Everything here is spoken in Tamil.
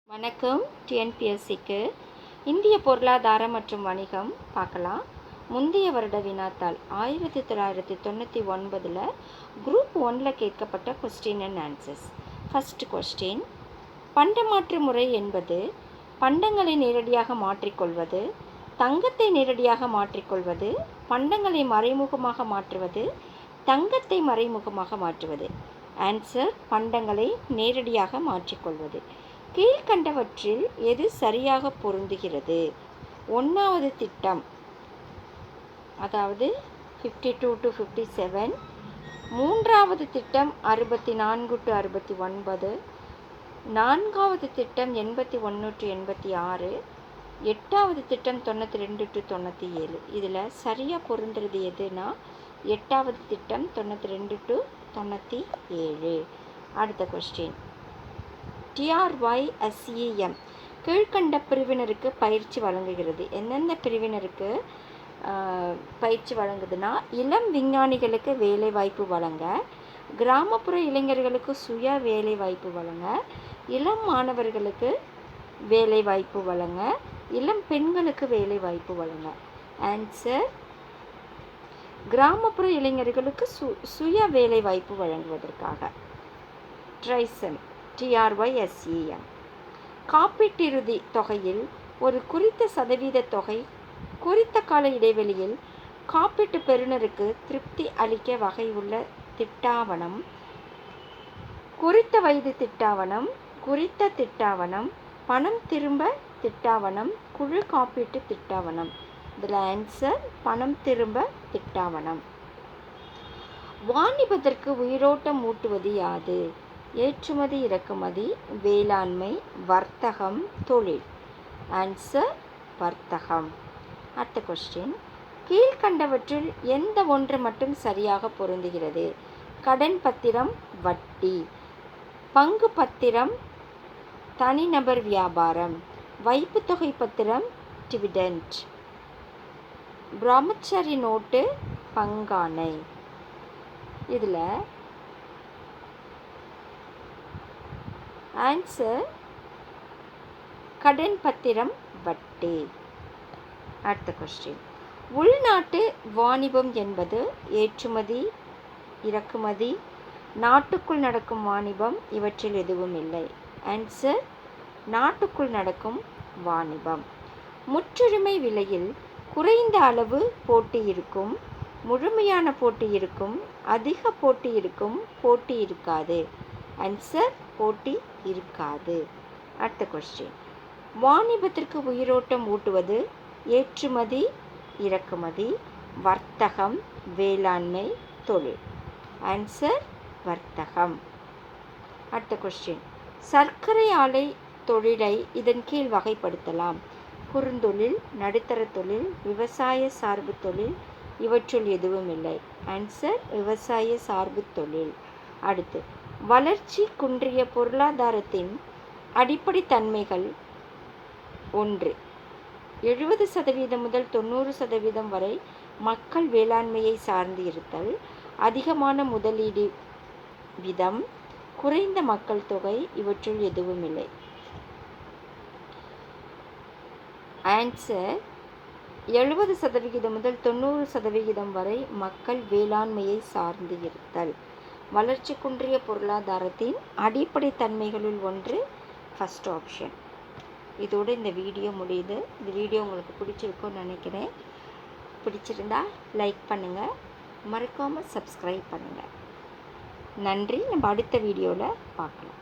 வணக்கம். டிஎன்பிஎஸ்சிக்கு இந்திய பொருளாதாரம் மற்றும் வணிகம் பார்க்கலாம். முந்தைய வருட வினாத்தாள் 1999 குரூப் 1 கேட்கப்பட்ட question and answers. First question, பண்டமாற்று முறை என்பது பண்டங்களை நேரடியாக மாற்றிக்கொள்வது, தங்கத்தை நேரடியாக மாற்றிக்கொள்வது, பண்டங்களை மறைமுகமாக மாற்றுவது, தங்கத்தை மறைமுகமாக மாற்றுவது. ஆன்சர், பண்டங்களை நேரடியாக மாற்றிக்கொள்வது. கீழ்கண்டவற்றில் எது சரியாக பொருந்துகிறது? 1வது திட்டம், அதாவது 52 to 57, 3வது திட்டம் 64 to 69, 4வது திட்டம் 81 to 86, 8வது திட்டம் 92 to 97. இதில் சரியாக பொருந்துறது எதுனா 8வது திட்டம் 92 to 97. அடுத்த கொஸ்டின், TRYSEM கீழ்கண்ட பிரிவினருக்கு பயிற்சி வழங்குகிறது. எந்தெந்த பிரிவினருக்கு பயிற்சி வழங்குதுன்னா, இளம் விஞ்ஞானிகளுக்கு வேலை வாய்ப்பு வழங்க, கிராமப்புற இளைஞர்களுக்கு சுய வேலை வாய்ப்பு வழங்க, இளம் மாணவர்களுக்கு வேலை வாய்ப்பு வழங்க, இளம் பெண்களுக்கு வேலை வாய்ப்பு வழங்க. ஆன்சர், கிராமப்புற இளைஞர்களுக்கு சுய வேலை வாய்ப்பு வழங்குவதற்காக. TRYSEM காப்பீட்டிறுதி தொகையில் ஒரு குறித்த சதவீத தொகை குறித்த கால இடைவெளியில் காப்பீட்டு பெறுநருக்கு திருப்தி அளிக்க வகை உள்ள திட்டாவணம், குறித்த வயது திட்டாவணம், குறித்த திட்டாவணம், பணம் திரும்ப திட்டாவணம், குழு காப்பீட்டு திட்டாவணம். இதில் ஆன்சர், பணம் திரும்ப திட்டாவணம். வாணிபத்திற்கு உயிரோட்டம் ஊட்டுவது யாது? ஏற்றுமதி, இறக்குமதி, வேளாண்மை, வர்த்தகம், தொழில். ஆன்சர், வர்த்தகம். அடுத்த கொஸ்டின், கீழ்கண்டவற்றில் எந்த ஒன்று மட்டும் சரியாக பொருந்துகிறது? கடன் பத்திரம் வட்டி, பங்கு பத்திரம் தனிநபர் வியாபாரம், வைப்புத்தொகை பத்திரம் டிவிடெண்ட், பிரம்மச்சரி நோட்டு பங்காணை. இதில் ஆன்சர், கடன் பத்திரம் வட்டி. அடுத்த கொஸ்டின், உள்நாட்டு வாணிபம் என்பது ஏற்றுமதி, இறக்குமதி, நாட்டுக்குள் நடக்கும் வாணிபம், இவற்றில் எதுவும் இல்லை. ஆன்சர், நாட்டுக்குள் நடக்கும் வாணிபம். முற்றுரிமை விலையில் குறைந்த அளவு போட்டி இருக்கும், முழுமையான போட்டி இருக்கும், அதிக போட்டி இருக்கும், போட்டி இருக்காது. ஆன்சர், போட்டி இருக்காது. அடுத்த கொஸ்டின், வாணிபத்திற்கு உயிரோட்டம் ஊட்டுவது ஏற்றுமதி, இறக்குமதி, வர்த்தகம், வேளாண்மை, தொழில். ஆன்சர், வர்த்தகம். அடுத்த கொஸ்டின், சர்க்கரை ஆலை தொழிலை இதன் கீழ் வகைப்படுத்தலாம். குறுந்தொழில், நடுத்தர தொழில், விவசாய சார்பு தொழில், இவற்றுள் எதுவும் இல்லை. ஆன்சர், விவசாய சார்பு தொழில். அடுத்து, வளர்ச்சி குன்றிய பொருளாதாரத்தின் அடிப்படை தன்மைகள் 1. 70% முதல் 90% வரை மக்கள் வேளாண்மையை சார்ந்து இருத்தல், அதிகமான முதலீடு விதம், குறைந்த மக்கள் தொகை, இவற்றுள் எதுவும் இல்லை. ஆன்சர், 70% முதல் 90% வரை மக்கள் வேளாண்மையை சார்ந்து இருத்தல். வளர்ச்சி குன்றிய பொருளாதாரத்தின் அடிப்படை தன்மைகளுள் ஒன்று ஃபர்ஸ்ட் ஆப்ஷன். இதோடு இந்த வீடியோ முடியுது. இந்த வீடியோ உங்களுக்கு பிடிச்சிருக்கும்னு நினைக்கிறேன். பிடிச்சிருந்தா லைக் பண்ணுங்கள், மறக்காமல் சப்ஸ்கிரைப் பண்ணுங்கள். நன்றி. நம்ம அடுத்த வீடியோவில் பார்க்கலாம்.